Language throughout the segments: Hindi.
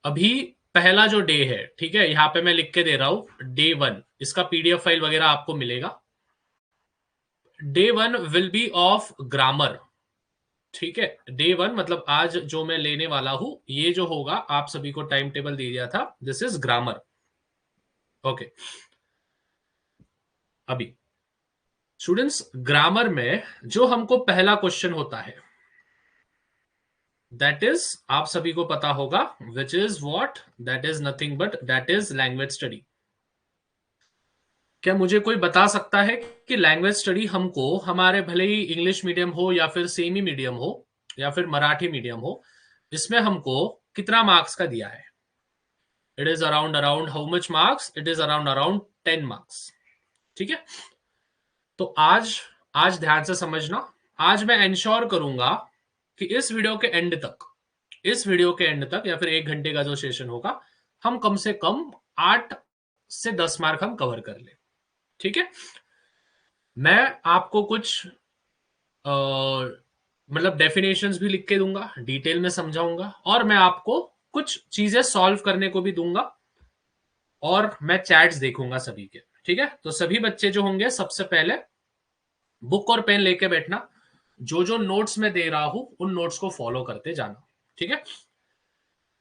अभी पहला जो डे है, ठीक है, यहां पे मैं लिख के दे रहा हूं डे 1, इसका पीडीएफ फाइल वगैरह आपको मिलेगा। Day 1 will be of grammar, ठीक है। डे 1 मतलब आज जो मैं लेने वाला हूं, ये जो होगा, आप सभी को टाइम टेबल दे दिया था, दिस इज ग्रामर। ओके। अभी स्टूडेंट्स, ग्रामर में जो हमको पहला क्वेश्चन होता है, दैट इज, आप सभी को पता होगा, which is what, that is nothing but that is language study. क्या मुझे कोई बता सकता है कि लैंग्वेज स्टडी हमको, हमारे भले ही इंग्लिश मीडियम हो या फिर सेमी मीडियम हो या फिर मराठी मीडियम हो, इसमें हमको कितना मार्क्स का दिया है? It is around how much marks? It is around 10 marks, ठीक है। तो आज ध्यान से समझना। आज मैं इंश्योर करूंगा कि इस वीडियो के एंड तक या फिर 1 घंटे का जो सेशन होगा, हम कम से कम 8 से 10 मार्क हम कवर कर ले, ठीक है। मैं आपको कुछ मतलब डेफिनेशंस भी लिख के दूंगा, डिटेल में समझाऊंगा, और मैं आपको कुछ चीजें सॉल्व करने को भी दूंगा, और मैं चैट्स देखूंगा सभी के, ठीक है। तो सभी बच्चे जो होंगे, सबसे पहले बुक और पेन लेके बैठना, जो जो नोट्स मैं दे रहा हूं उन नोट्स को फॉलो करते जाना, ठीक है।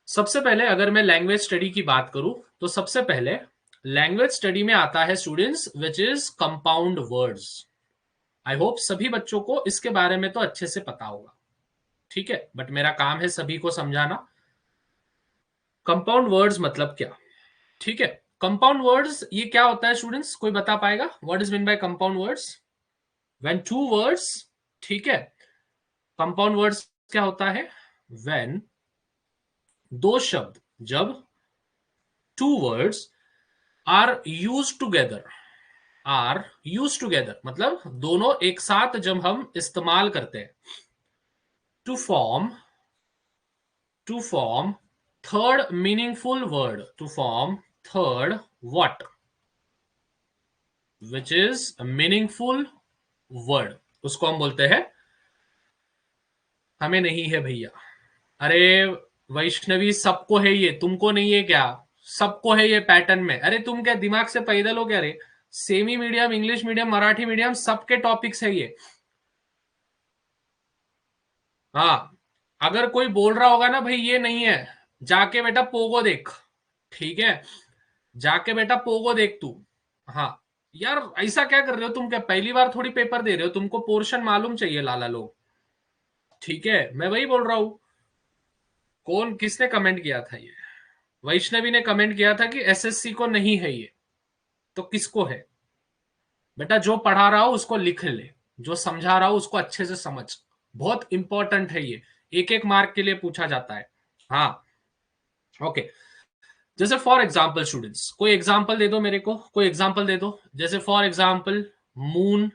सबसे पहले अगर मैं लैंग्वेज स्टडी की बात करूं, तो सबसे पहले लैंग्वेज स्टडी में आता है students, which is compound words. I hope सभी बच्चों को इसके बारे में तो अच्छे से पता होगा, ठीक है, बट मेरा काम है सभी को समझाना। कंपाउंड वर्ड्स मतलब क्या, ठीक है। कंपाउंड वर्ड्स ये क्या होता है स्टूडेंट्स, कोई बता पाएगा? What is mean by compound words? When two words, ठीक है। कंपाउंड वर्ड्स क्या होता है? व्हेन दो शब्द, जब two words are use together, are use together मतलब दोनों एक साथ जब हम इस्तेमाल करते हैं, to form, to form third meaningful word, to form third what, which is meaningful word, उसको हम बोलते हैं। हमें नहीं है भैया, अरे वैष्णवी, सबको है ये, तुमको नहीं है क्या? सबको है ये पैटर्न में। अरे तुम क्या दिमाग से पैदल हो क्या रे? Semi medium, English medium, Marathi medium, सबके टॉपिक्स है ये। हाँ, अगर कोई बोल रहा होगा ना भाई ये नहीं है, जाके बेटा पोगो देख, ठीक है, जाके बेटा पोगो देख तू। हाँ, यार ऐसा क्या कर रहे हो तुम? क्या पहली बार थोड़ी पेपर दे रहे हो? तुमको पोर्शन मालूम चाहिए लाला लोग, ठीक है। मैं वही बोल रहा हूं। कौन, किसने कमेंट किया था ये? वैष्णवी ने कमेंट किया था कि एसएससी को नहीं है ये, तो किसको है? बेटा जो पढ़ा रहा हो उसको लिख ले, जो समझा रहा हो उसको अच्छे से समझ, बहुत इंपॉर्टेंट है ये, एक एक मार्क के लिए पूछा जाता है। हाँ, ओके। जैसे फॉर एग्जाम्पल स्टूडेंट्स, कोई एग्जाम्पल दे दो मेरे को, कोई एग्जाम्पल दे दो। जैसे for example, moon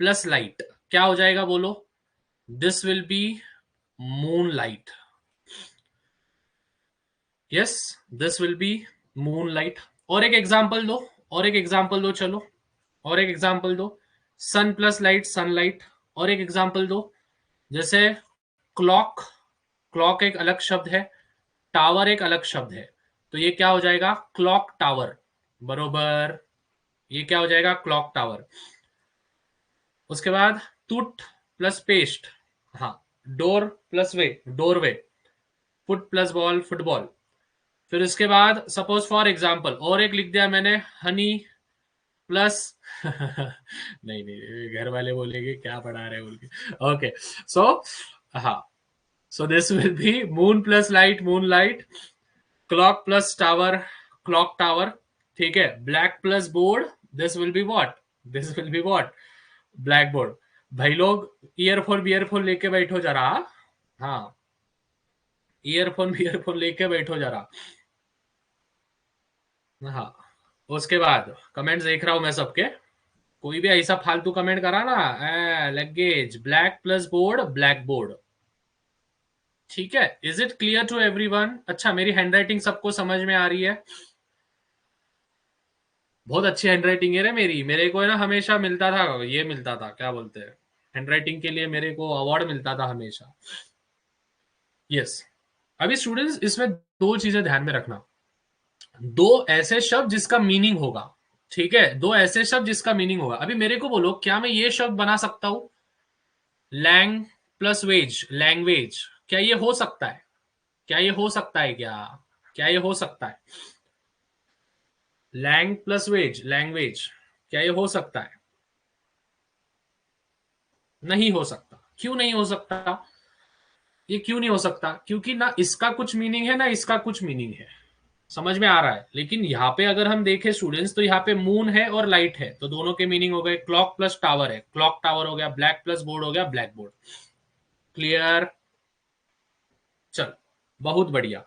plus light क्या हो जाएगा बोलो? This will B moon light. Yes, this will B moon light. और एक एग्जाम्पल दो, और एक एग्जाम्पल दो, चलो, और एक एग्जाम्पल दो। सन प्लस लाइट, सनलाइट। और एक एग्जाम्पल दो। जैसे क्लॉक, क्लॉक एक अलग शब्द है, टावर एक अलग शब्द है, तो ये क्या हो जाएगा? क्लॉक टावर, बरोबर। ये क्या हो जाएगा? Clock tower. उसके बाद टूट प्लस पेस्ट, हाँ, door plus way, doorway. Foot plus ball, football. फिर उसके बाद सपोज फॉर एग्जाम्पल और एक लिख दिया मैंने, हनी प्लस नहीं नहीं, घर वाले बोलेंगे क्या पढ़ा रहे बोल के। ओके, सो हाँ, सो this will B moon plus light, moon light. Clock plus tower, clock tower, ठीक है। Black plus board, this will be what? This will be what? Black board. भाई लोग, ईयरफोन बियरफोन लेके बैठो जरा। हाँ, ईयरफोन बियरफोन लेके बैठो जरा। हाँ, उसके बाद कमेंट्स देख रहा हूं मैं सबके। कोई भी ऐसा फालतू कमेंट करा ना, luggage, black plus board, black board, ठीक है। Is it clear to everyone? अच्छा, मेरी हैंडराइटिंग सबको समझ में आ रही है? बहुत अच्छी हैंडराइटिंग है रे मेरी। मेरे को है ना हमेशा मिलता था, ये मिलता था, क्या बोलते हैं, हैंडराइटिंग के लिए मेरे को अवार्ड मिलता था हमेशा। यस, अभी स्टूडेंट्स इसमें दो चीजें ध्यान में रखना। दो ऐसे शब्द जिसका मीनिंग होगा, ठीक है, दो ऐसे शब्द जिसका मीनिंग होगा। अभी मेरे को बोलो, क्या मैं ये शब्द बना सकता हूं, लैंग प्लस वेज, लैंग्वेज, क्या ये हो सकता है? क्या ये हो सकता है? क्या ये हो सकता है? लैंग प्लस वेज, लैंग्वेज, क्या ये हो सकता है? नहीं हो सकता। क्यों नहीं हो सकता? ये क्यों नहीं हो सकता? क्योंकि ना इसका कुछ मीनिंग है ना इसका कुछ मीनिंग है। समझ में आ रहा है? लेकिन यहाँ पे अगर हम देखें स्टूडेंट्स, तो यहाँ पे मून है और लाइट है, तो दोनों के मीनिंग हो गए। क्लॉक प्लस टावर है, क्लॉक टावर हो गया। ब्लैक प्लस बोर्ड हो गया, ब्लैक बोर्ड। क्लियर? चलो, बहुत बढ़िया।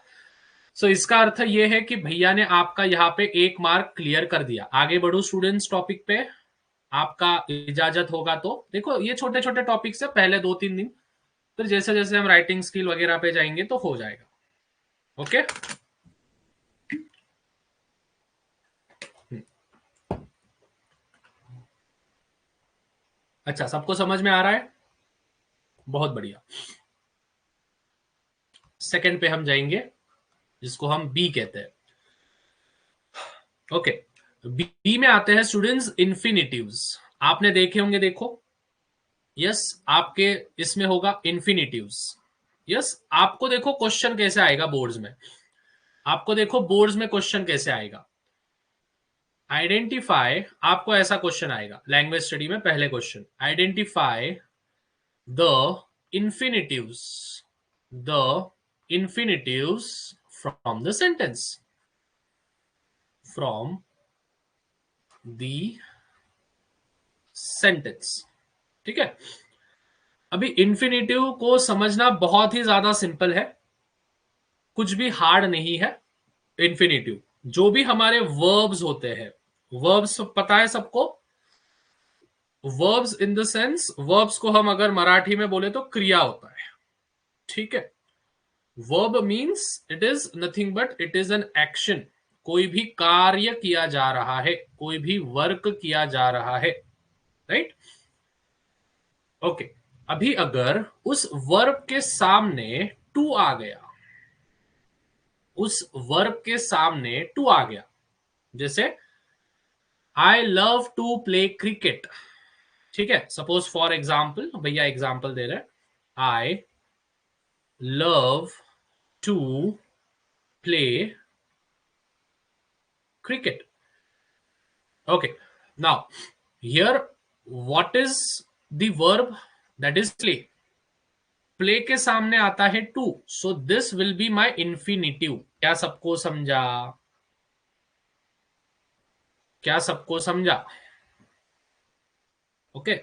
सो इसका अर्थ ये है कि भैया ने आपका यहाँ पे एक मार्क क्लियर कर दिया। आगे बढ़ो स्टूडेंट्स टॉपिक पे, आपका इजाजत होगा तो। देखो ये छोटे छोटे टॉपिक से पहले 2-3 दिन, फिर जैसे जैसे हम राइटिंग स्किल वगैरह पे जाएंगे तो हो जाएगा। ओके। अच्छा, सबको समझ में आ रहा है? बहुत बढ़िया। सेकंड पे हम जाएंगे, जिसको हम बी कहते हैं। ओके, बी में आते हैं स्टूडेंट्स इन्फिनिटिव्स। आपने देखे होंगे, देखो। यस, आपके इसमें होगा इन्फिनिटिव्स। यस, आपको देखो क्वेश्चन कैसे आएगा बोर्ड्स में। आपको देखो बोर्ड्स में क्वेश्चन कैसे आएगा। आइडेंटिफाई, आपको ऐसा क्वेश्चन आएगा लैंग्वेज स्टडी में। पहले question, identify the infinitives, the infinitives from the sentence, from the sentence. ठीक है। अभी इन्फिनिटिव को समझना बहुत ही ज्यादा सिंपल है, कुछ भी हार्ड नहीं है। इन्फिनिटिव जो भी हमारे वर्ब्स होते हैं, वर्ब्स पता है सबको। Verbs in the sense, verbs को हम अगर मराठी में बोले तो क्रिया होता है। ठीक है। Verb means it is nothing but it is an action. कोई भी कार्य किया जा रहा है, कोई भी वर्क किया जा रहा है। राइट। ओके। अभी अगर उस वर्ब के सामने टू आ गया, उस वर्ब के सामने टू आ गया, जैसे I love to play cricket. ठीक है, सपोज फॉर एग्जाम्पल, भैया एग्जाम्पल दे रहे हैं, I love to play cricket. Okay, now here what is the verb, that is play. Play के सामने आता है to, so this will be my infinitive. क्या सबको समझा? क्या सबको समझा? ओके।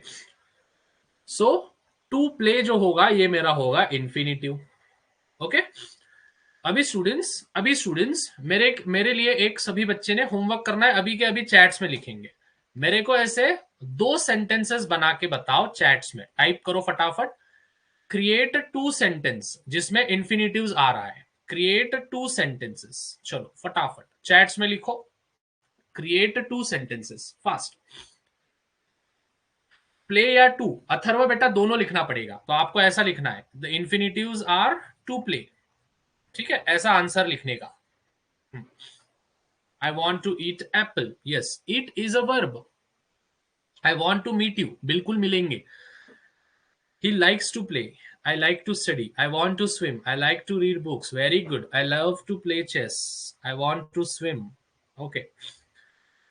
सो टू प्ले जो होगा ये मेरा होगा इंफिनिटिव। ओके। अभी स्टूडेंट्स मेरे मेरे लिए एक, सभी बच्चे ने होमवर्क करना है, अभी के अभी चैट्स में लिखेंगे। मेरे को ऐसे दो सेंटेंसेस बना के बताओ, चैट्स में टाइप करो फटाफट। क्रिएट टू सेंटेंस जिसमें इंफिनिटिव्स आ रहा है। क्रिएट टू सेंटेंसेस, चलो फटाफट चैट्स में लिखो। Create two sentences fast. Play या टू, अथर्व बेटा दोनों लिखना पड़ेगा, तो आपको ऐसा लिखना है, the infinitives are to play. ठीक है, ऐसा आंसर लिखने का। I want to eat apple, yes, eat is a verb. I want to meet you, बिल्कुल मिलेंगे। He likes to play, I like to study. I want to swim, I like to read books, very good. I love to play chess, I want to swim. Okay,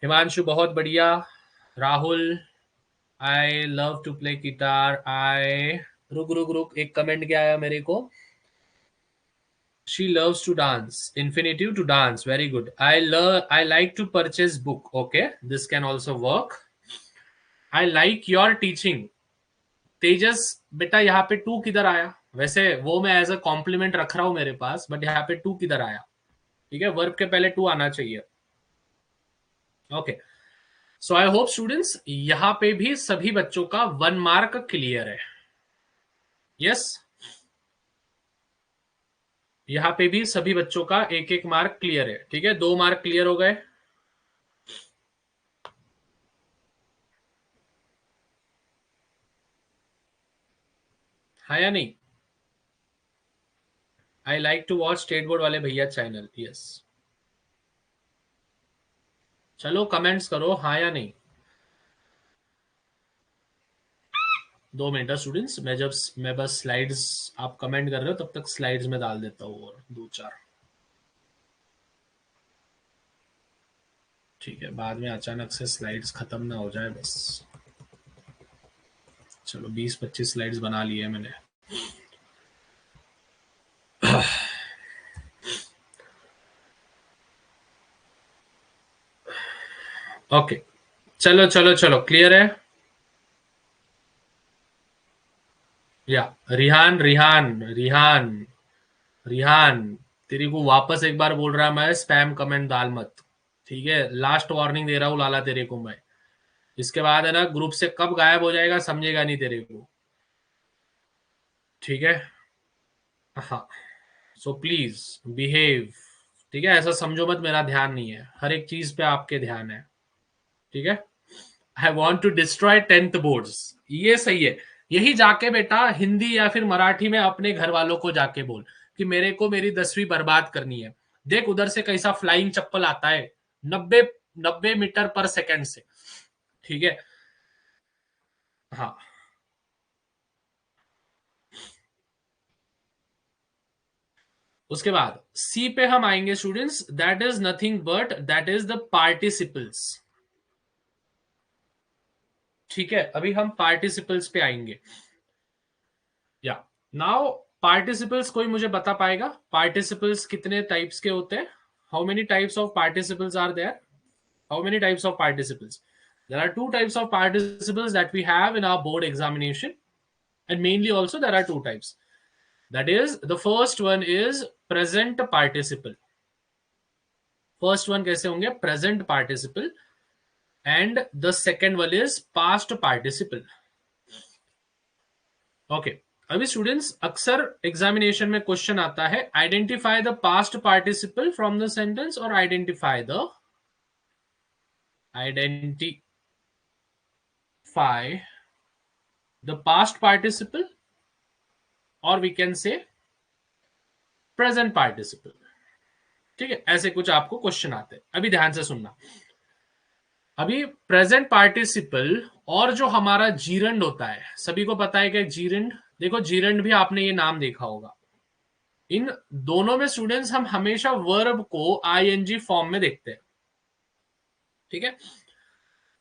Himanshu बहुत बढ़िया। Rahul, I love to play guitar. I, रुक रुक रुक, एक कमेंट क्या आया मेरे को। She loves to dance. Infinitive to dance. Very good. I like to purchase book. Okay, this can also work. I like your teaching. तेजस बेटा यहाँ पे टू किधर आया? वैसे वो मैं एज अ कॉम्प्लीमेंट रख रहा हूं मेरे पास, बट यहाँ पे टू किधर आया? ठीक है, वर्ब के पहले टू आना चाहिए। Okay, so I hope students यहाँ पे भी सभी बच्चों का 1 मार्क क्लियर है। यस, यहाँ पे भी सभी बच्चों का 1-1 मार्क क्लियर है। ठीक है, 2 मार्क क्लियर हो गए। हाँ या नहीं? I like to watch state board वाले भैया चैनल, यस। चलो कमेंट्स करो हाँ या नहीं। 2 मिनट स्टूडेंट्स, मैं बस स्लाइड्स, आप कमेंट कर रहे हो तब तक स्लाइड्स में डाल देता हूँ और 2-4। ठीक है, बाद में अचानक से स्लाइड्स खत्म ना हो जाए बस। चलो 20-25 स्लाइड्स बना लिए मैंने। ओके, चलो चलो चलो, क्लियर है। या रिहान रिहान रिहान रिहान, तेरे को वापस एक बार बोल रहा मैं, स्पैम कमेंट डाल मत, ठीक है। लास्ट वार्निंग दे रहा हूँ लाला तेरे को मैं। इसके बाद है ना, ग्रुप से कब गायब हो जाएगा समझेगा नहीं तेरे को, ठीक है। हाँ, सो प्लीज बिहेव, ठीक है। ऐसा समझो मत मेरा ध्यान नहीं है, हर एक चीज पे आपके ध्यान है, ठीक है। I want to destroy 10th boards, ये सही है। यही जाके बेटा हिंदी या फिर मराठी में अपने घर वालों को जाके बोल कि मेरे को मेरी 10वीं बर्बाद करनी है। देख उधर से कैसा फ्लाइंग चप्पल आता है, 90 मीटर पर सेकेंड से, ठीक है। हाँ, उसके बाद सी पे हम आएंगे students, that is nothing but that is the participles, ठीक है। अभी हम पार्टिसिपल्स पे आएंगे। या नाउ पार्टिसिपल्स, कोई मुझे बता पाएगा पार्टिसिपल्स कितने टाइप्स के होते हैं? How many types of participles are there? How many types of participles? There are two types of participles that we have in our board examination, and mainly also there are two types. That is, the first one is present participle. First one कैसे होंगे? Present participle. And the second one is past participle. Okay. अभी स्टूडेंट्स अक्सर एग्जामिनेशन में क्वेश्चन आता है, identify the past participle from the sentence और आइडेंटिफाई द पास्ट पार्टिसिपल, और we can say present participle, ठीक है। ऐसे कुछ आपको क्वेश्चन आते हैं, अभी ध्यान से सुनना। अभी प्रेजेंट पार्टिसिपल और जो हमारा जीरंड होता है, सभी को पता है कि जीरंड, देखो जीरंड भी आपने ये नाम देखा होगा। इन दोनों में स्टूडेंट्स हम हमेशा वर्ब को आईएनजी फॉर्म में देखते हैं, ठीक है।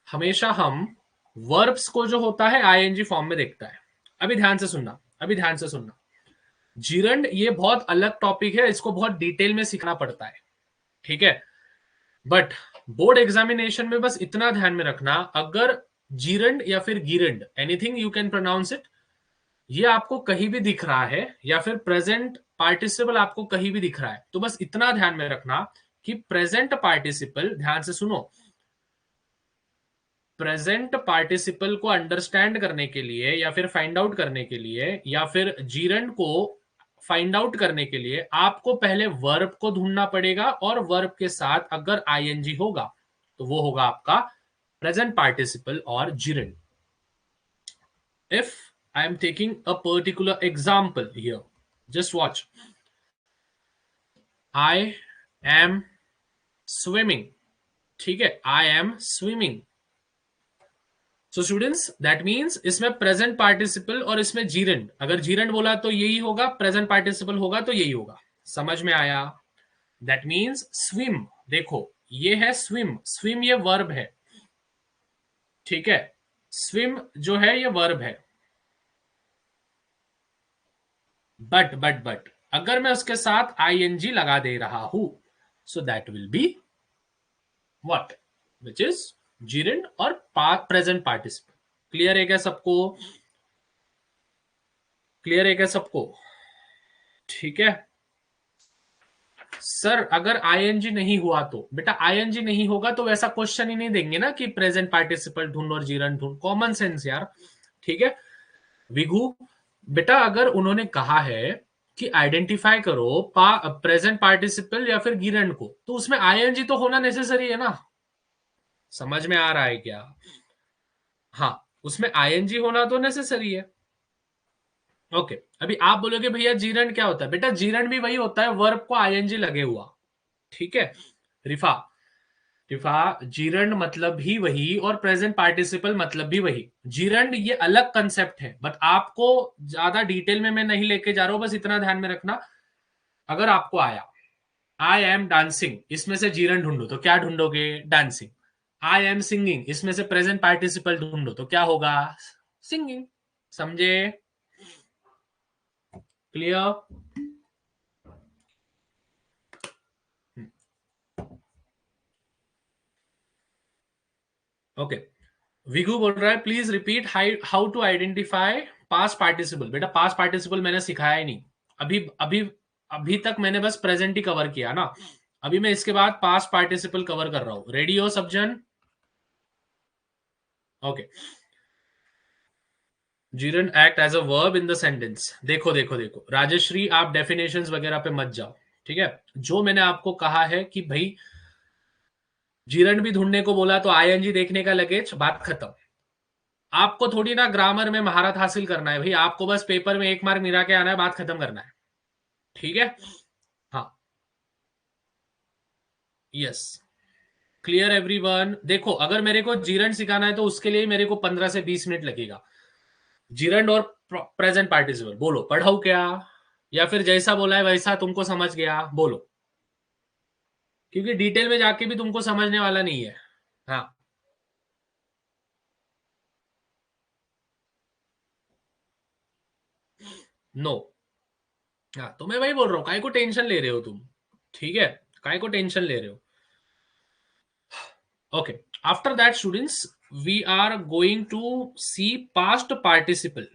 हमेशा हम वर्ब्स को जो होता है आईएनजी फॉर्म में देखता है। अभी ध्यान से सुनना, अभी ध्यान से सुनना। जीरंड ये बहुत अलग टॉपिक है, इसको बहुत डिटेल में सीखना पड़ता है, ठीक है। बट बोर्ड एग्जामिनेशन में बस इतना ध्यान में रखना, अगर जीरंड या फिर gerund, anything you can pronounce it, ये आपको कहीं भी दिख रहा है, या फिर प्रेजेंट पार्टिसिपल आपको कहीं भी दिख रहा है, तो बस इतना ध्यान में रखना कि प्रेजेंट पार्टिसिपल, ध्यान से सुनो, प्रेजेंट पार्टिसिपल को अंडरस्टैंड करने के लिए या फिर फाइंड आउट करने के लिए या फिर जीरंड को फाइंड आउट करने के लिए आपको पहले वर्ब को ढूंढना पड़ेगा, और वर्ब के साथ अगर आईएनजी होगा तो वो होगा आपका प्रेजेंट पार्टिसिपल और gerund. If I am taking a particular example here, just watch, I am swimming, ठीक है, I am swimming. So students that means इसमें प्रेजेंट पार्टिसिपल और इसमें जीरंड, अगर जीरंड बोला तो यही होगा, प्रेजेंट पार्टिसिपल होगा तो यही होगा। समझ में आया? दैट मीन्स स्विम, देखो ये है स्विम, स्विम ये वर्ब है, ठीक है। स्विम जो है ये वर्ब है, बट अगर मैं उसके साथ आईएनजी लगा दे रहा हूं, so that will be what, which is gerund और प्रेजेंट पार्टिसिपल। क्लियर है क्या सबको? क्लियर है क्या सबको? ठीक है सर, अगर आईएनजी नहीं हुआ तो बेटा, आईएनजी नहीं होगा तो वैसा क्वेश्चन ही नहीं देंगे ना कि प्रेजेंट पार्टिसिपल ढूंढ और जीरंड ढूंढ, कॉमन सेंस यार, ठीक है। विघु बेटा, अगर उन्होंने कहा है कि आइडेंटिफाई करो प्रेजेंट पार्टिसिपल या फिर गिरंड को, तो उसमें आईएनजी तो होना नेसेसरी है ना। समझ में आ रहा है क्या? हाँ, उसमें आईएनजी होना तो नेसेसरी है। ओके अभी आप बोलोगे भैया जीरन क्या होता है, बेटा जीरन भी वही होता है, वर्ब को आईएनजी लगे हुआ, ठीक है। रिफा, रिफा, जीरंड मतलब भी वही और प्रेजेंट पार्टिसिपल मतलब भी वही। जीरंड ये अलग कंसेप्ट है, बट आपको ज्यादा डिटेल में मैं नहीं लेके जा रहा हूं, बस इतना ध्यान में रखना। अगर आपको आया आई एम डांसिंग, इसमें से जीरंड ढूंढो तो क्या ढूंढोगे, डांसिंग। आई एम सिंगिंग, इसमें से प्रेजेंट पार्टिसिपल ढूंढो तो क्या होगा, सिंगिंग। समझे, क्लियर। ओके, विगू बोल रहा है please repeat how to identify past participle. बेटा पास्ट पार्टिसिपल मैंने सिखाया ही नहीं, अभी अभी अभी तक मैंने बस प्रेजेंट ही कवर किया ना, अभी मैं इसके बाद पास्ट पार्टिसिपल कवर कर रहा हूं। रेडी हो सब जन, okay. Gerund act as a verb in the sentence. देखो देखो देखो राजश्री, आप डेफिनेशंस वगैरह पे मत जाओ, ठीक है। जो मैंने आपको कहा है कि भाई जीरन भी ढूंढने को बोला तो आईएनजी देखने का लगेज, बात खत्म। आपको थोड़ी ना ग्रामर में महारत हासिल करना है भाई, आपको बस पेपर में 1 मार्क मिला के आना है, बात खत्म करना है, ठीक है। हाँ, यस, क्लियर एवरीवन। देखो अगर मेरे को जीरंड सिखाना है तो उसके लिए मेरे को 15 से 20 मिनट लगेगा। जीरंड और प्रेजेंट पार्टिसिपल बोलो, पढ़ाओ क्या, या फिर जैसा बोला है वैसा तुमको समझ गया, बोलो। क्योंकि डिटेल में जाके भी तुमको समझने वाला नहीं है। हाँ, नो, हाँ तो मैं वही बोल रहा हूँ, काय को टेंशन ले रहे हो तुम, ठीक है, काय को टेंशन ले रहे हो। Okay. After that, students, we are going to see past participle.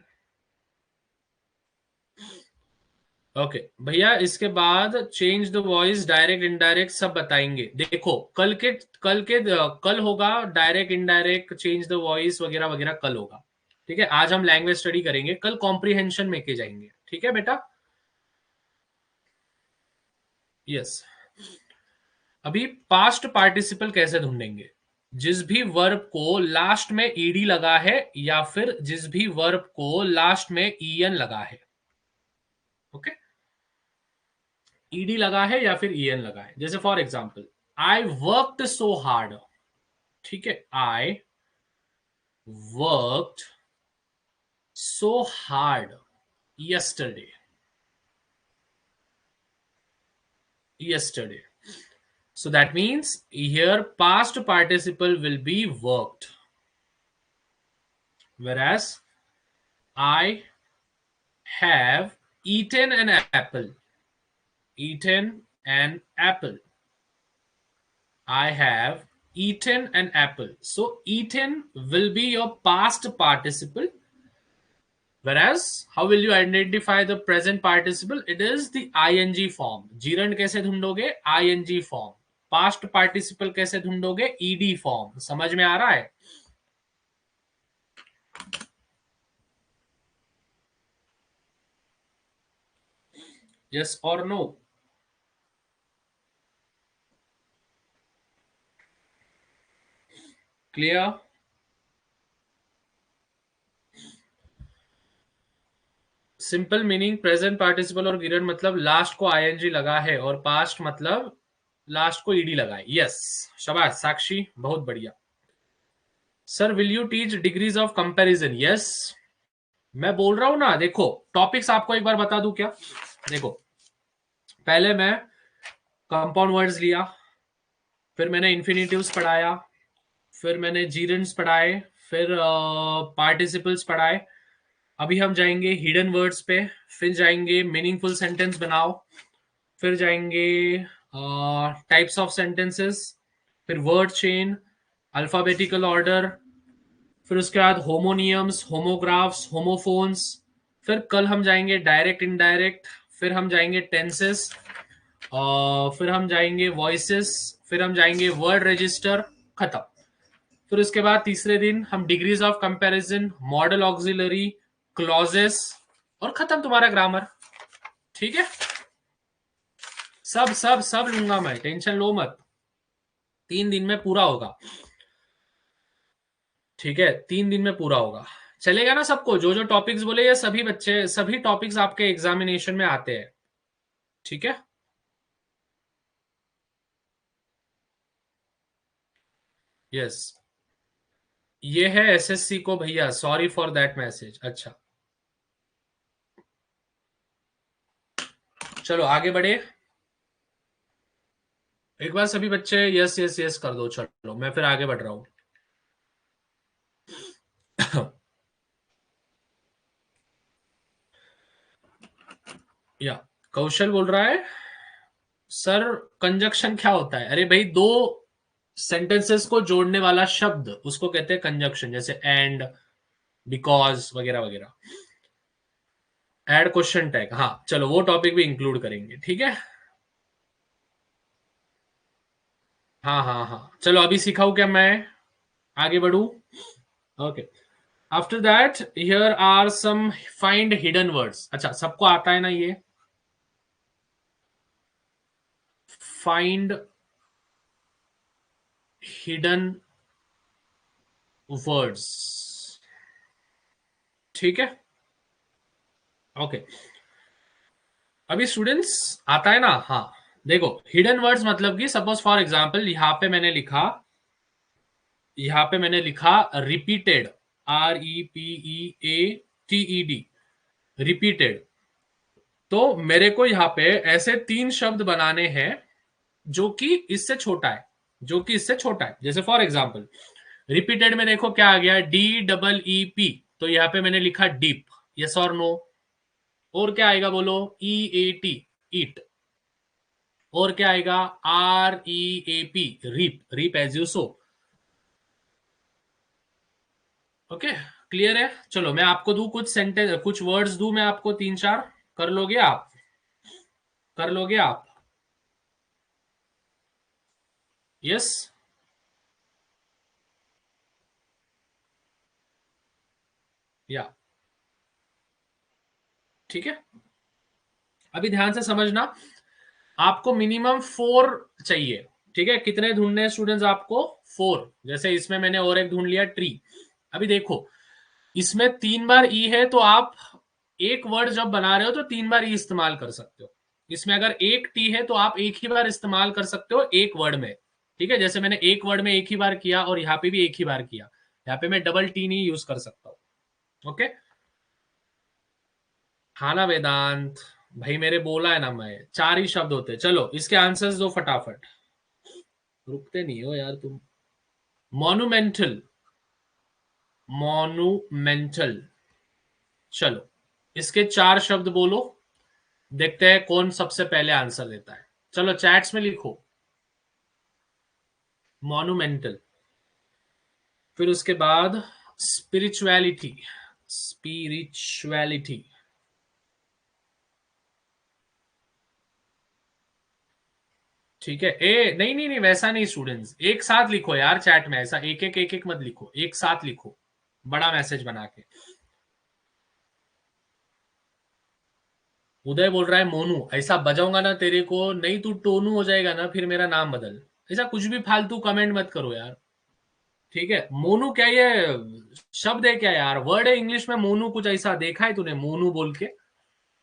Okay भैया, इसके बाद change the voice, direct indirect सब बताएंगे। देखो कल होगा direct indirect change the voice वगैरह वगैरह, कल होगा, ठीक है। आज हम लैंग्वेज स्टडी करेंगे, कल कॉम्प्रिहेंशन में के जाएंगे, ठीक है बेटा। यस, अभी पास्ट पार्टिसिपल कैसे ढूंढेंगे, जिस भी वर्ब को लास्ट में ईडी लगा है या फिर जिस भी वर्ब को लास्ट में ईएन लगा है, ओके। ईडी लगा है या फिर ईएन लगा है, जैसे for example I worked so hard, ठीक है। I worked so hard yesterday, yesterday. So that means here past participle will be worked, whereas I have eaten an apple, eaten an apple. I have eaten an apple. So eaten will be your past participle. Whereas, how will you identify the present participle? It is the ing form. Gerund कैसे ढूंढोगे, ing form. Past participle कैसे ढूंढोगे, ed form. समझ में आ रहा है? Yes or no? Clear? Simple meaning, present participle और गिरन मतलब लास्ट को आईएनजी लगा है और पास्ट मतलब लास्ट को ईडी लगा है। यस, शाबाश साक्षी, बहुत बढ़िया। Sir will you teach degrees of comparison? Yes, मैं बोल रहा हूं ना। देखो टॉपिक्स आपको एक बार बता दूं क्या, देखो पहले मैं कंपाउंड वर्ड्स लिया, फिर मैंने इन्फिनिटिव्स पढ़ाया, फिर मैंने जीरेंड्स पढ़ाए, फिर पार्टिसिपल्स पढ़ाए। अभी हम जाएंगे हिडन वर्ड्स पे, फिर जाएंगे मीनिंगफुल सेंटेंस बनाओ, फिर जाएंगे टाइप्स ऑफ सेंटेंसेस, फिर वर्ड चेन, अल्फाबेटिकल ऑर्डर, फिर उसके बाद होमोनियम्स, होमोग्राफ्स, होमोफोन्स, फिर कल हम जाएंगे डायरेक्ट इनडायरेक्ट, फिर हम जाएंगे टेंसेस, फिर हम जाएंगे वॉइसेस, फिर हम जाएंगे वर्ड रजिस्टर, खत्म। फिर उसके बाद तीसरे दिन हम degrees of comparison, model auxiliary, clauses, और खत्म तुम्हारा ग्रामर, ठीक है। सब सब सब लूंगा मैं, टेंशन लो मत, 3 दिन में पूरा होगा, ठीक है, 3 दिन में पूरा होगा, चलेगा ना सबको? जो जो टॉपिक्स बोले ये सभी बच्चे, सभी टॉपिक्स आपके एग्जामिनेशन में आते हैं, ठीक है? यस, ये है एसएससी को भैया, सॉरी फॉर दैट मैसेज। अच्छा, चलो आगे बढ़े। एक बार सभी बच्चे यस यस यस कर दो, चलो मैं फिर आगे बढ़ रहा हूं। या कौशल बोल रहा है, सर कंजक्शन क्या होता है? अरे भाई, दो सेंटेंसेस को जोड़ने वाला शब्द उसको कहते हैं कंजक्शन, जैसे एंड, बिकॉज वगैरह वगैरह। एड क्वेश्चन टैग, हाँ चलो वो टॉपिक भी इंक्लूड करेंगे, ठीक है? हाँ हाँ हाँ, चलो अभी सिखाऊं क्या मैं? आगे बढ़ू? Okay. After that here are some find hidden words. अच्छा, सबको आता है ना ये? फाइंड हिडन वर्ड्स, ठीक है? ओके, अभी स्टूडेंट्स आता है ना? हाँ, देखो हिडन वर्ड्स मतलब कि सपोज फॉर एग्जांपल यहां पे मैंने लिखा रिपीटेड, REPEATED, रिपीटेड। तो मेरे को यहाँ पे ऐसे तीन शब्द बनाने हैं जो कि इससे छोटा है, जो कि इससे छोटा है। जैसे फॉर एग्जांपल रिपीटेड में देखो क्या आ गया, DEEP, तो यहाँ पे मैंने लिखा डीप, यस और नो? और क्या आएगा बोलो? EAT, ईट। और क्या आएगा? REAP, reap, reap as you sow. Okay, clear है? चलो मैं आपको दूं कुछ सेंटेंस, कुछ वर्ड्स दूं मैं आपको, तीन चार, कर लोगे आप? कर लोगे आप? यस, या ठीक है। अभी ध्यान से समझना, आपको मिनिमम 4 चाहिए, ठीक है? कितने ढूंढने हैं स्टूडेंट्स आपको? 4। जैसे इसमें मैंने और एक ढूंढ लिया, ट्री। अभी देखो, इसमें 3 बार ई है, तो आप एक वर्ड जब बना रहे हो तो 3 बार ई इस्तेमाल कर सकते हो। इसमें अगर एक टी है तो आप एक ही बार इस्तेमाल कर सकते हो एक वर्ड में, ठीक है? जैसे मैंने एक वर्ड में एक ही बार किया और यहाँ पे भी एक ही बार किया, यहाँ पे मैं डबल टी नहीं यूज कर सकता हूँ। ओके, हाँ ना वेदांत भाई, मेरे बोला है ना, मैं 4 ही शब्द होते हैं। चलो इसके आंसर्स दो फटाफट, रुकते नहीं हो यार तुम। Monumental, monumental. चलो इसके 4 शब्द बोलो, देखते हैं कौन सबसे पहले आंसर देता है। चलो चैट्स में लिखो मॉन्यूमेंटल। फिर उसके बाद स्पिरिचुअलिटी, स्पिरिचुअलिटी। ठीक है, ए नहीं नहीं नहीं, वैसा नहीं स्टूडेंट्स, एक साथ लिखो यार चैट में, ऐसा एक एक मत लिखो, एक साथ लिखो, बड़ा मैसेज बना के। उदय बोल रहा है मोनू, ऐसा बजाऊंगा ना तेरे को, नहीं तू टोनू हो जाएगा ना, फिर मेरा नाम बदल। ऐसा कुछ भी फालतू कमेंट मत करो यार, ठीक है? मोनू क्या ये शब्द है क्या यार? वर्ड है इंग्लिश में मोनू? कुछ ऐसा देखा है तूने मोनू बोल के?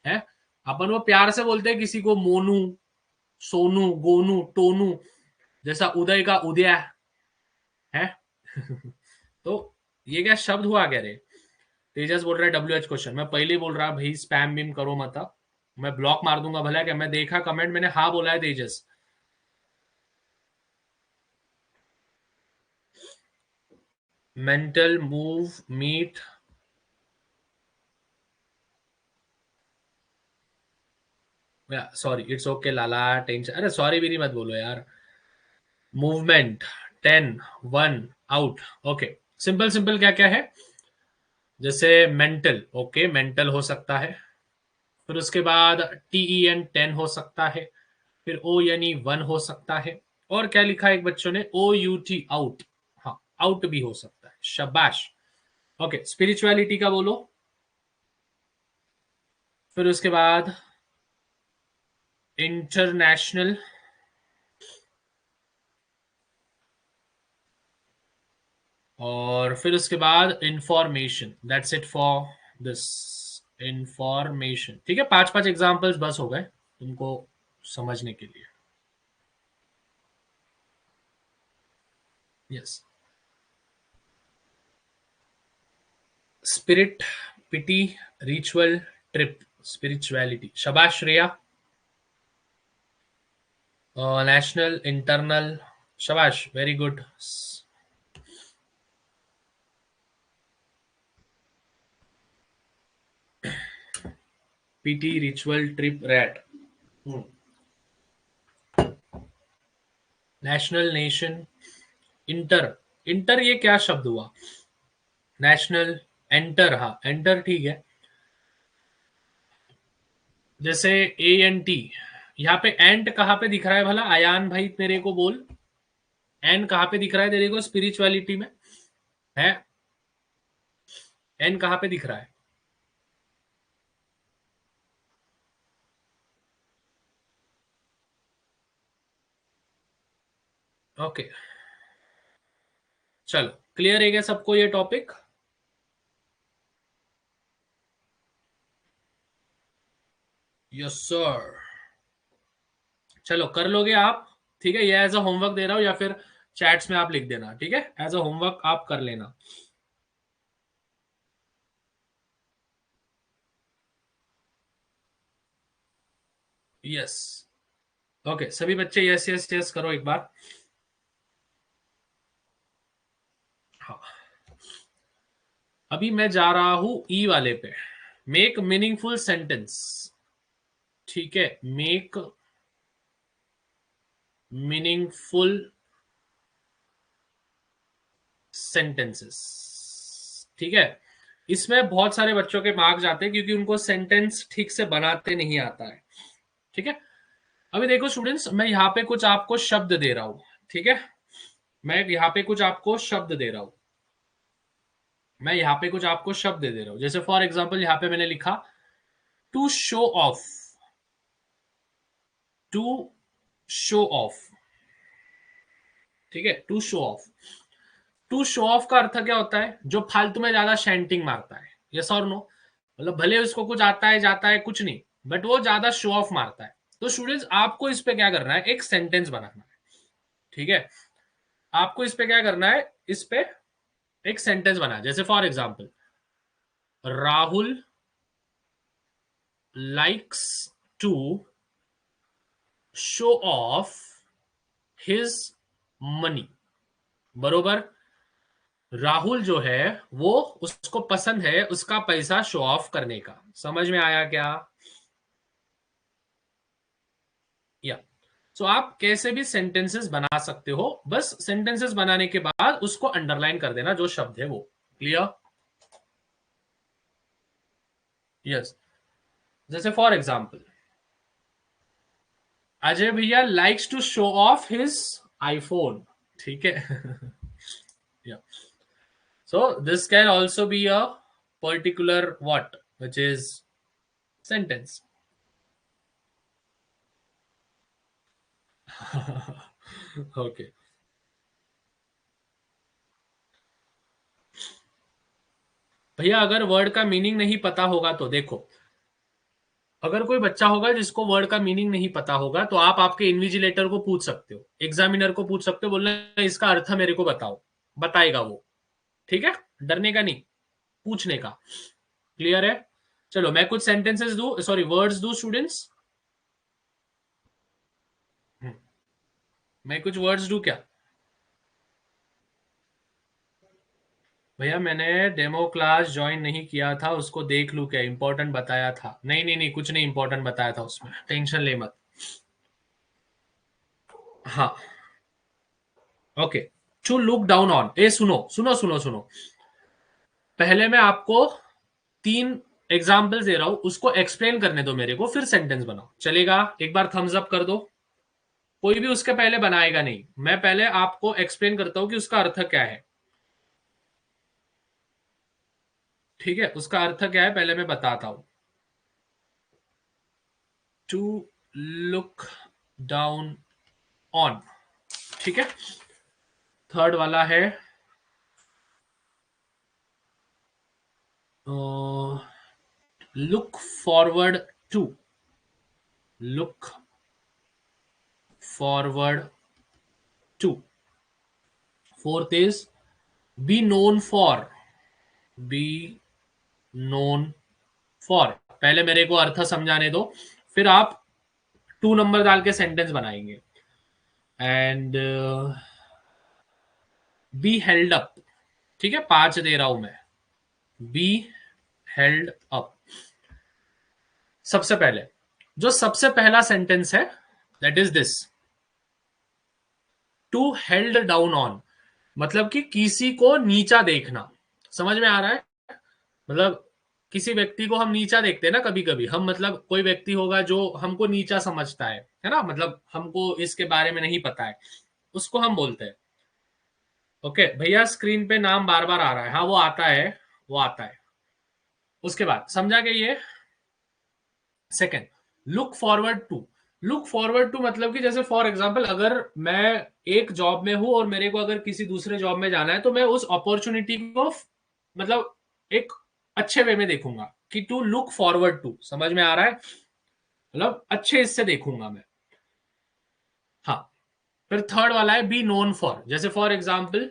है, अपन वो प्यार से बोलते हैं किसी को मोनू, सोनू, गोनू, टोनू, जैसा उदय का उदय है। तो ये क्या शब्द हुआ क्या रे? तेजस बोल रहा है WH क्वेश्चन, मैं पहले ही बोल रहा भाई स्पैम बिम करो मत, मैं ब्लॉक मार दूंगा भला क्या? मैं देखा कमेंट, मैंने हाँ बोला है Tejas. Mental move meet, sorry it's okay Lala, tension, अरे सॉरी भी नहीं मत बोलो यार। Movement, 10, 1, out. Okay, simple simple क्या क्या है? जैसे मेंटल, ओके मेंटल हो सकता है। फिर उसके बाद TEN 10 हो सकता है। फिर ONE 1 हो सकता है। और क्या लिखा है एक बच्चों ने? OUT, out. हाँ, आउट भी हो सकता है, शाबाश। ओके, स्पिरिचुअलिटी का बोलो। फिर उसके बाद इंटरनेशनल, और फिर उसके बाद information, that's it for this information. ठीक है, 5-5 एग्जांपल्स बस हो गए तुमको समझने के लिए। यस, स्पिरिट, पिटी, रिचुअल, ट्रिप, स्पिरिचुअलिटी। शाबाश श्रेया। नेशनल, इंटरनल, शाबाश, very good. PT, ritual, trip, rat. National, nation, inter. Inter ये क्या शब्द हुआ? नेशनल, एंटर, हाँ एंटर ठीक है। जैसे ए एन टी, यहाँ पे एंट कहाँ पे दिख रहा है भला? आयान भाई तेरे को बोल, एन कहाँ पे दिख रहा है तेरे को स्पिरिचुअलिटी में? है एन कहाँ पे दिख रहा है? ओके, चलो क्लियर है क्या सबको ये टॉपिक? Yes sir. चलो कर लोगे आप? ठीक है, ये एज अ होमवर्क दे रहा हूं, या फिर चैट्स में आप लिख देना, ठीक है, एज अ होमवर्क आप कर लेना। यस। ओके, सभी बच्चे यस यस यस करो एक बार। हाँ, अभी मैं जा रहा हूं ई वाले पे। Make meaningful sentence. ठीक है, मेक मीनिंगफुल सेंटेंसेस। ठीक है, इसमें बहुत सारे बच्चों के मार्क्स जाते हैं क्योंकि उनको सेंटेंस ठीक से बनाते नहीं आता है। ठीक है, अभी देखो स्टूडेंट्स, मैं यहाँ पे कुछ आपको शब्द दे रहा हूं। ठीक है, मैं यहाँ पे कुछ आपको शब्द दे रहा हूं। मैं यहाँ पे कुछ आपको शब्द दे रहा हूं, जैसे फॉर एग्जाम्पल यहाँ पे मैंने लिखा to show off. To show off. ठीक है, to show off. To show off का अर्थ क्या होता है? जो फालतू में ज्यादा शैंटिंग मारता है। यस और नो? मतलब भले उसको कुछ आता है जाता है कुछ नहीं, बट वो ज्यादा शो ऑफ मारता है। तो स्टूडेंट्स आपको इस पे क्या करना है? एक सेंटेंस बनाना है। ठीक है, आपको इस पे क्या करना है? इस पे एक सेंटेंस बना, जैसे for example Rahul likes to show off his money. बरोबर, राहुल जो है वो, उसको पसंद है उसका पैसा शो ऑफ करने का। समझ में आया क्या? या सो आप कैसे भी सेंटेंसेस बना सकते हो, बस सेंटेंसेस बनाने के बाद उसको अंडरलाइन कर देना जो शब्द है वो। क्लियर? यस, जैसे फॉर एग्जाम्पल अजय भैया likes to show off his iPhone. ठीक है। या so this can also be a particular what which is sentence. Okay, भैया अगर वर्ड का मीनिंग नहीं पता होगा तो देखो, अगर कोई बच्चा होगा जिसको वर्ड का मीनिंग नहीं पता होगा तो आप आपके इन्विजिलेटर को पूछ सकते हो, एग्जामिनर को पूछ सकते हो, बोलना इसका अर्थ मेरे को बताओ, बताएगा वो। ठीक है, डरने का नहीं, पूछने का। क्लियर है? चलो मैं कुछ सेंटेंसेस दू, सॉरी वर्ड्स दू स्टूडेंट्स। मैं कुछ वर्ड्स दू क्या? भैया मैंने डेमो क्लास ज्वाइन नहीं किया था, उसको देख लू क्या? इंपॉर्टेंट बताया था? नहीं नहीं नहीं, कुछ नहीं इंपॉर्टेंट बताया था उसमें, टेंशन ले मत। हाँ, okay. To look down on, ए सुनो सुनो सुनो सुनो, पहले मैं आपको 3 एग्जाम्पल्स दे रहा हूं, उसको एक्सप्लेन करने दो मेरे को, फिर सेंटेंस बनाओ, चलेगा? एक बार थम्स अप कर दो। कोई भी उसके पहले बनाएगा नहीं, मैं पहले आपको एक्सप्लेन करता हूं कि उसका अर्थ क्या है। ठीक है, उसका अर्थ क्या है पहले मैं बताता हूं। To look down on. ठीक है, थर्ड वाला है look forward to, look forward to. Fourth is be known for, be known for. पहले मेरे को अर्थ समझाने दो, फिर आप 2 नंबर डाल के सेंटेंस बनाएंगे. And be held up. ठीक है, 5 दे रहा हूं मैं. Be held up. सबसे पहले जो सबसे पहला सेंटेंस है that is this, to held down on, मतलब कि किसी को नीचा देखना. समझ में आ रहा है? मतलब किसी व्यक्ति को हम नीचा देखते हैं ना कभी कभी हम, मतलब कोई व्यक्ति होगा जो हमको नीचा समझता है ना, मतलब हमको इसके बारे में नहीं पता है, उसको हम बोलते हैं. ओके भैया, स्क्रीन पे नाम बार बार आ रहा है. हाँ वो आता है, वो आता है. उसके बाद समझा के ये. Second, look forward to. Look forward to मतलब कि जैसे फॉर एग्जाम्पल अगर मैं एक जॉब में हूं और मेरे को अगर किसी दूसरे जॉब में जाना है तो मैं उस अपॉर्चुनिटी को मतलब एक अच्छे वे में देखूंगा कि टू लुक फॉरवर्ड टू. समझ में आ रहा है? मतलब अच्छे इससे देखूंगा मैं. हाँ. फिर थर्ड वाला है बी नोन फॉर. जैसे फॉर एग्जाम्पल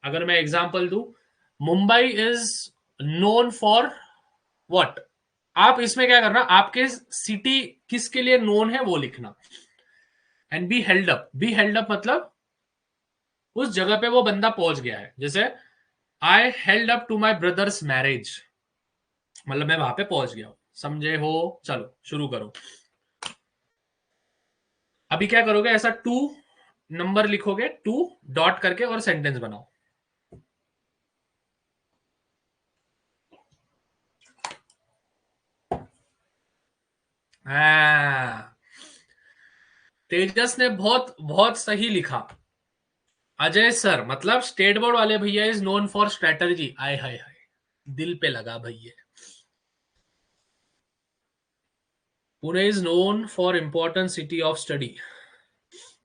अगर मैं एग्जाम्पल दू, Mumbai is known for what. आप इसमें क्या करना, आपके सिटी किसके लिए नोन है वो लिखना. And be held up. B held up मतलब उस जगह पे वो बंदा पहुंच गया है. जैसे I held up to my brother's marriage, मतलब मैं वहां पे पहुंच गया हूं. समझे हो? चलो शुरू करो. अभी क्या करोगे, ऐसा 2 नंबर लिखोगे, 2 डॉट करके और सेंटेंस बनाओ. हाँ, तेजस ने बहुत बहुत सही लिखा. अजय सर मतलब स्टेट बोर्ड वाले भैया इज नोन फॉर स्ट्रेटजी. आय हाय हाय, दिल पे लगा भैया. Pune is known for important city of study.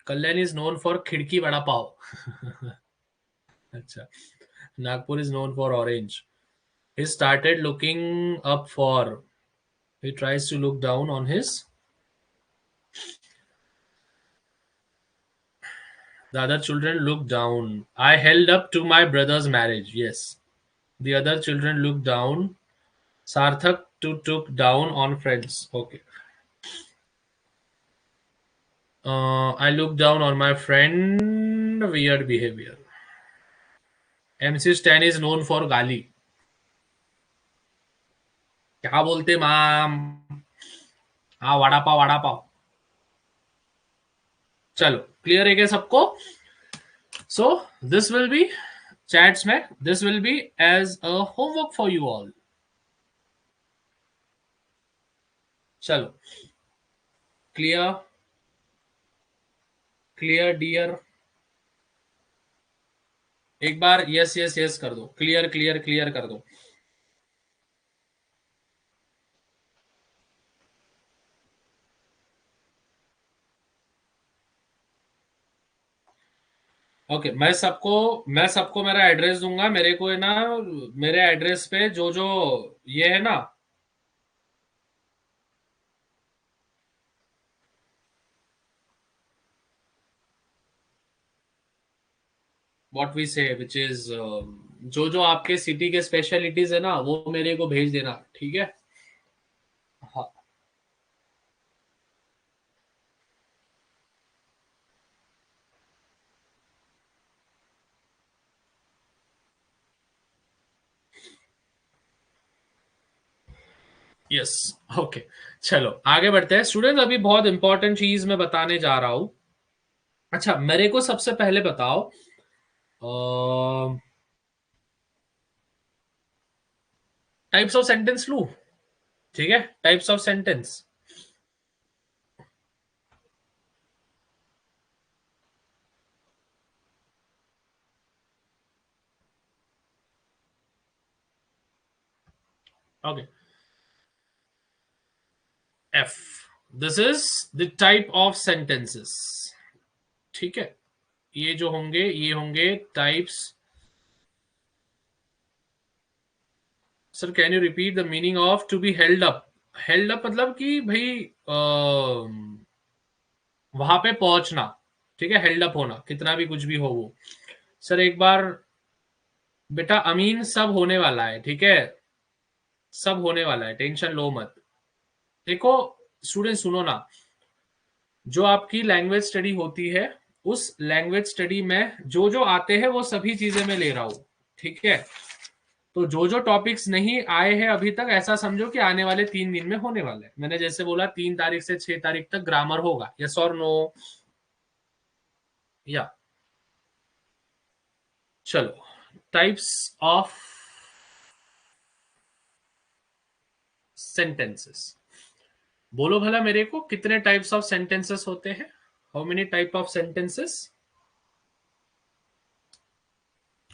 Kalyan is known for खिड़की वड़ा पाव. अच्छा. Nagpur is known for orange. He started looking up for. He tries to look down on his. The other children look down. I held up to my brother's marriage. Yes. The other children looked down. Sarthak to took down on friends. Okay. I looked down on my friend. Weird behavior. MC Stan is known for गाली. क्या बोलते मैम? हाँ वड़ा पाव, वड़ा पाव. चलो क्लियर है क्या सबको? So this will be chats में, this will be as a homework for you all. चलो क्लियर, क्लियर डियर. एक बार यस यस यस कर दो. क्लियर क्लियर क्लियर कर दो. ओके मैं सबको मेरा एड्रेस दूंगा. मेरे को है ना, मेरे एड्रेस पे जो जो ये है ना, व्हाट वी से विच इज, जो जो आपके सिटी के स्पेशलिटीज है ना वो मेरे को भेज देना. ठीक है. हाँ. यस. ओके. चलो आगे बढ़ते हैं स्टूडेंट. अभी बहुत इंपॉर्टेंट चीज मैं बताने जा रहा हूं. अच्छा मेरे को सबसे पहले बताओ, टाइप्स ऑफ सेंटेंस लू. ठीक है, types of sentence. Okay. F. This is the type of sentences. ठीक है, ये जो होंगे ये होंगे types sir can you repeat the meaning of to be held up? Held up मतलब कि भाई वहां पे पहुंचना, ठीक है, हेल्ड अप होना, कितना भी कुछ भी हो वो। सर एक बार, बेटा अमीन सब होने वाला है, ठीक है, सब होने वाला है, टेंशन लो मत। देखो स्टूडेंट सुनो ना, जो आपकी लैंग्वेज स्टडी होती है, उस लैंग्वेज स्टडी में जो जो आते हैं वो सभी चीजें मैं ले रहा हूं, ठीक है। तो जो जो टॉपिक्स नहीं आए हैं अभी तक, ऐसा समझो कि आने वाले 3 दिन में होने वाले हैं। मैंने जैसे बोला 3 तारीख से 6 तारीख तक ग्रामर होगा, यस और नो? या चलो, टाइप्स ऑफ सेंटेंसेस, बोलो भला मेरे को कितने टाइप्स ऑफ सेंटेंसेस होते हैं? How many type of sentences?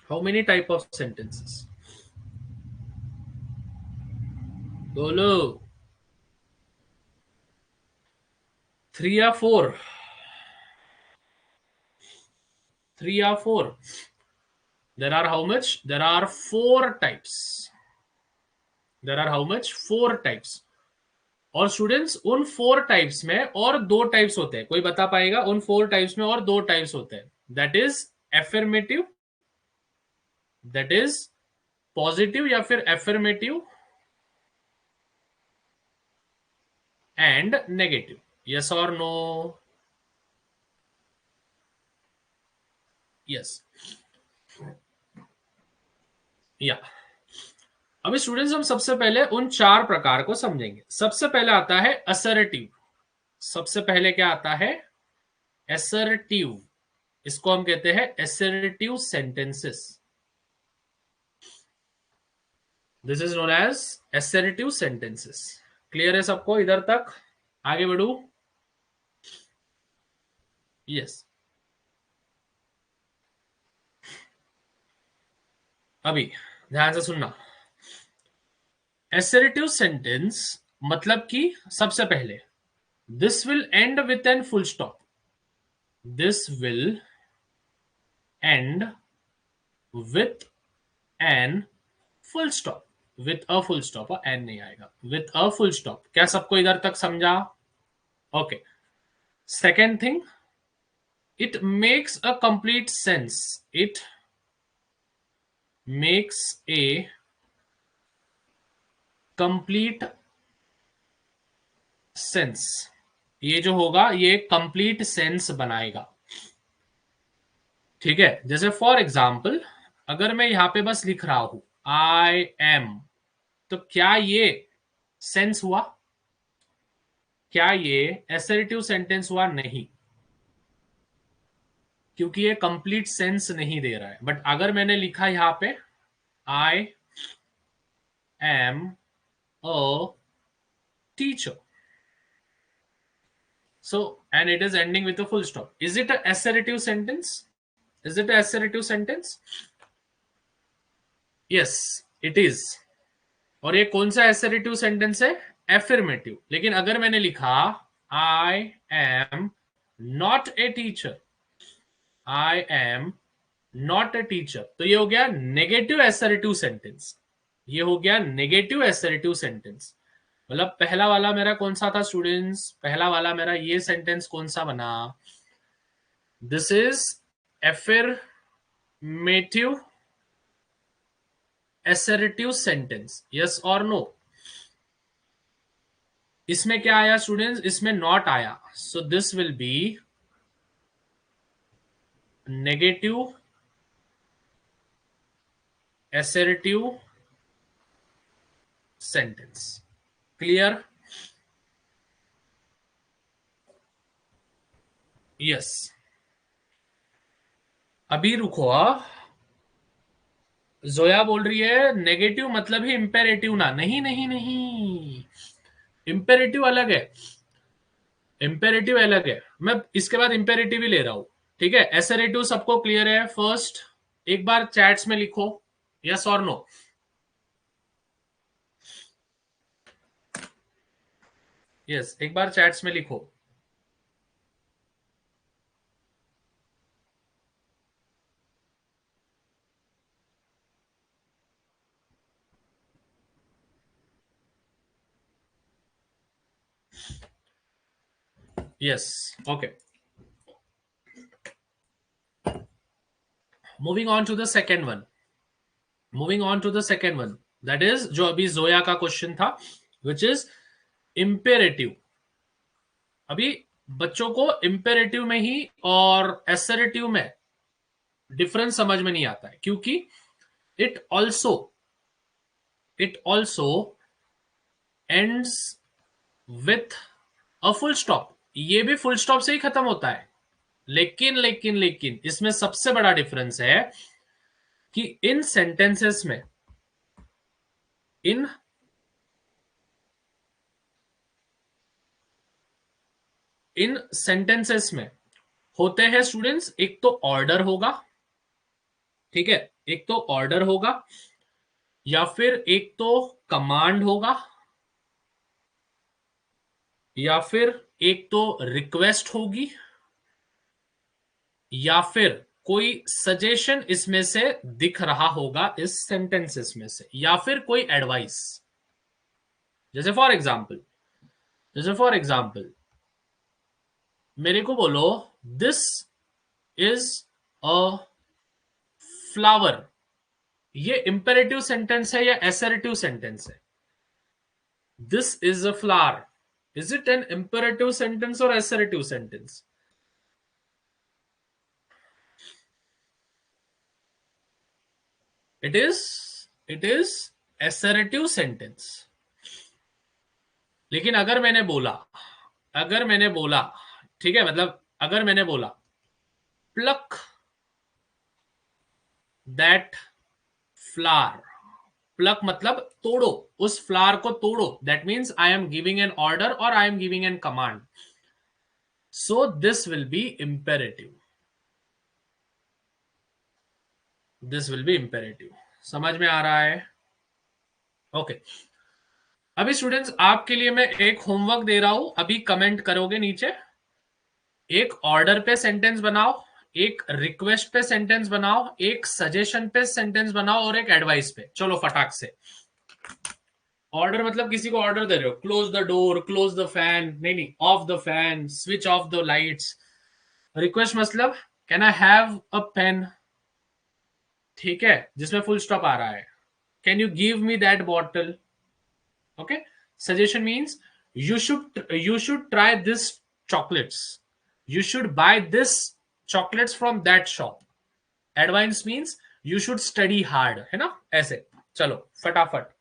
How many type of sentences? बोलो। 3 या 4? 3 या 4? There are how much? There are 4 types. There are how much? 4 types. और स्टूडेंट्स उन 4 टाइप्स में और 2 टाइप्स होते हैं, कोई बता पाएगा? उन 4 टाइप्स में और 2 टाइप्स होते हैं, that is affirmative, that is positive या फिर एफर्मेटिव, एंड नेगेटिव। यस और नो? यस या। अभी स्टूडेंट्स हम सबसे पहले उन 4 प्रकार को समझेंगे। सबसे पहले आता है असर्टिव। सबसे पहले क्या आता है? असर्टिव। इसको हम कहते हैं assertive sentences. This is known as assertive sentences। Clear है सबको इधर तक? आगे बढ़ू? यस। अभी ध्यान से सुनना। assertive सेंटेंस मतलब कि सबसे पहले this will end with an full stop, this will end with an full stop, with a full stop, an नहीं आएगा, विथ अ फुल स्टॉप। क्या सबको इधर तक समझा? Okay. Second thing, it makes a complete sense, it makes a complete sense. ये जो होगा ये कंप्लीट सेंस बनाएगा, ठीक है। जैसे फॉर एग्जाम्पल, अगर मैं यहां पे बस लिख रहा हूं आई एम, तो क्या ये सेंस हुआ? क्या ये एसर्टिव सेंटेंस हुआ? नहीं, क्योंकि ये कंप्लीट सेंस नहीं दे रहा है। बट अगर मैंने लिखा यहां पे I am a teacher, so and it is ending with a full stop, is it a assertive sentence? Is it a assertive sentence? Yes it is। और ये कौन सा assertive sentence है? affirmative। लेकिन अगर मैंने लिखा I am not a teacher, I am not a teacher, तो ये हो गया नेगेटिव assertive sentence। ये हो गया नेगेटिव assertive sentence। मतलब पहला वाला मेरा कौन सा था स्टूडेंट्स? पहला वाला मेरा ये सेंटेंस कौन सा बना? This is affirmative assertive sentence, yes or no? इसमें क्या आया स्टूडेंट्स? इसमें नॉट आया, सो this will B negative assertive sentence। Clear? Yes. अभी रुको, जोया बोल रही है नेगेटिव मतलब ही इंपेरेटिव ना। नहीं नहीं नहीं, इंपेरेटिव अलग है, इंपेरेटिव अलग है। मैं इसके बाद इंपेरेटिव ही ले रहा हूं, ठीक है। एसरेटिव सबको क्लियर है? फर्स्ट एक बार चैट्स में लिखो यस और नो। यस एक बार चैट्स में लिखो। Yes, okay, moving on to the second one, that is जो अभी जोया का क्वेश्चन था, विच इज इंपेरेटिव। अभी बच्चों को इंपेरेटिव में ही और एसरेटिव में डिफरेंस समझ में नहीं आता है, क्योंकि it also ends with a full stop. ये भी फुल स्टॉप से ही खत्म होता है, लेकिन इसमें सबसे बड़ा डिफरेंस है कि इन सेंटेंसेस में, इन सेंटेंसेस में होते हैं स्टूडेंट्स, एक तो ऑर्डर होगा, ठीक है, एक तो ऑर्डर होगा, या फिर एक तो कमांड होगा, या फिर एक तो रिक्वेस्ट होगी, या फिर कोई सजेशन इसमें से दिख रहा होगा इस सेंटेंसेस में से, या फिर कोई एडवाइस। जैसे फॉर एग्जाम्पल मेरे को बोलो दिस इज अ फ्लावर, ये इंपेरेटिव सेंटेंस है या एसरेटिव सेंटेंस है? This is a flower, is it an imperative sentence और assertive sentence? It is assertive sentence. लेकिन अगर मैंने बोला, ठीक है, मतलब अगर मैंने बोला प्लक दैट फ्लावर, प्लक मतलब तोड़ो, उस फ्लावर को तोड़ो, that means I am giving an order और I am giving an command, so this will be imperative, समझ में आ रहा है? ओके, अभी स्टूडेंट्स आपके लिए मैं एक होमवर्क दे रहा हूं, अभी कमेंट करोगे नीचे, एक ऑर्डर पे सेंटेंस बनाओ, एक रिक्वेस्ट पे सेंटेंस बनाओ, एक सजेशन पे सेंटेंस बनाओ और एक एडवाइस पे। चलो फटाक से। ऑर्डर मतलब किसी को ऑर्डर दे रहे हो, close the door, close the fan, नहीं, off the fan, switch off the lights. Request मतलब can I have a pen, ठीक है, जिसमें फुल स्टॉप आ रहा है, can you give me that bottle, okay. Suggestion means you should try this chocolates, you should buy this chocolates from that shop। Advice means you should study hard, है ना, ऐसे। चलो फटाफट,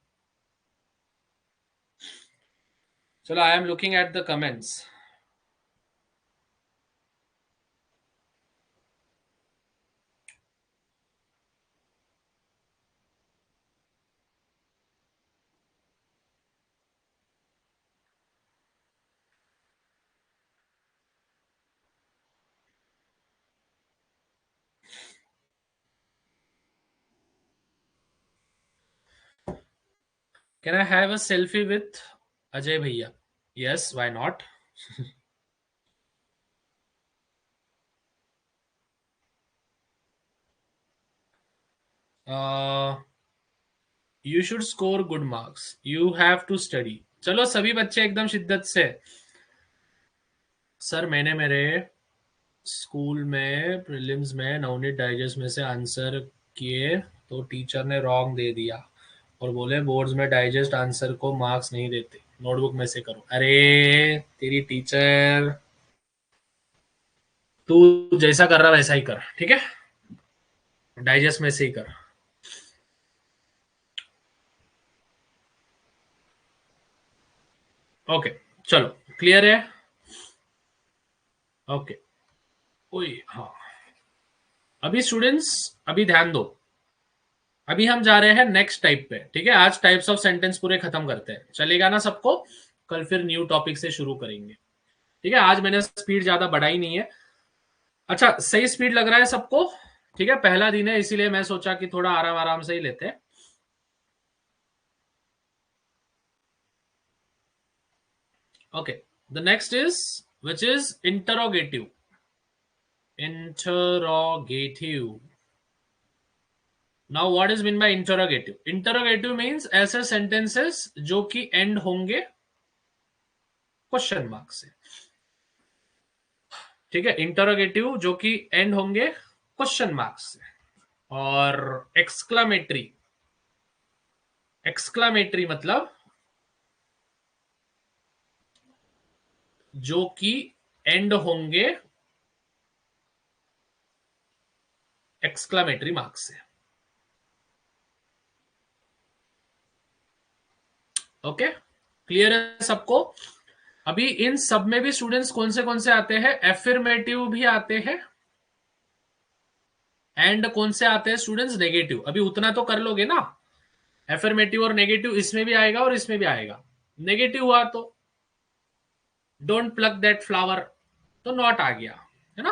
चलो, I am looking at the comments. Can I have a selfie with Ajay भैया? Yes, why not. You should score good marks, you have to study. चलो सभी बच्चे एकदम शिद्दत से, सर मैंने मेरे स्कूल में प्रीलिम्स में नवनीत डाइजेस्ट में से आंसर किए तो टीचर ने रॉन्ग दे दिया और बोले बोर्ड्स में डाइजेस्ट आंसर को मार्क्स नहीं देते, नोटबुक में से करो। अरे तेरी टीचर, तू जैसा कर रहा वैसा ही कर, ठीक है, डाइजेस्ट में से ही कर। ओके, चलो क्लियर है? ओके, ओए हाँ, अभी स्टूडेंट्स अभी ध्यान दो, अभी हम जा रहे हैं नेक्स्ट टाइप पे, ठीक है। आज टाइप्स ऑफ सेंटेंस पूरे खत्म करते हैं, चलेगा ना सबको? कल फिर न्यू टॉपिक से शुरू करेंगे, ठीक है। आज मैंने स्पीड ज्यादा बढ़ाई नहीं है। अच्छा, सही स्पीड लग रहा है सबको? ठीक है, पहला दिन है इसीलिए मैं सोचा कि थोड़ा आराम आराम से ही लेते हैं। Okay, the next is which is interrogative. Interrogative, now what is mean bye interrogative? Interrogative means ऐसे सेंटेंसेस जो कि एंड होंगे क्वेश्चन मार्क से। ठीक है, इंटरोगेटिव जो कि एंड होंगे क्वेश्चन मार्क्स से, और एक्सक्लामेटरी, एक्सक्लामेटरी मतलब जो कि एंड होंगे एक्सक्लामेटरी मार्क्स से। ओके, क्लियर है सबको? अभी इन सब में भी स्टूडेंट्स कौन से आते हैं? एफर्मेटिव भी आते हैं, एंड कौन से आते हैं स्टूडेंट्स? नेगेटिव। अभी उतना तो कर लोगे ना, एफर्मेटिव और नेगेटिव इसमें भी आएगा और इसमें भी आएगा। नेगेटिव हुआ तो डोंट प्लक दैट फ्लावर, तो नॉट आ गया, है ना।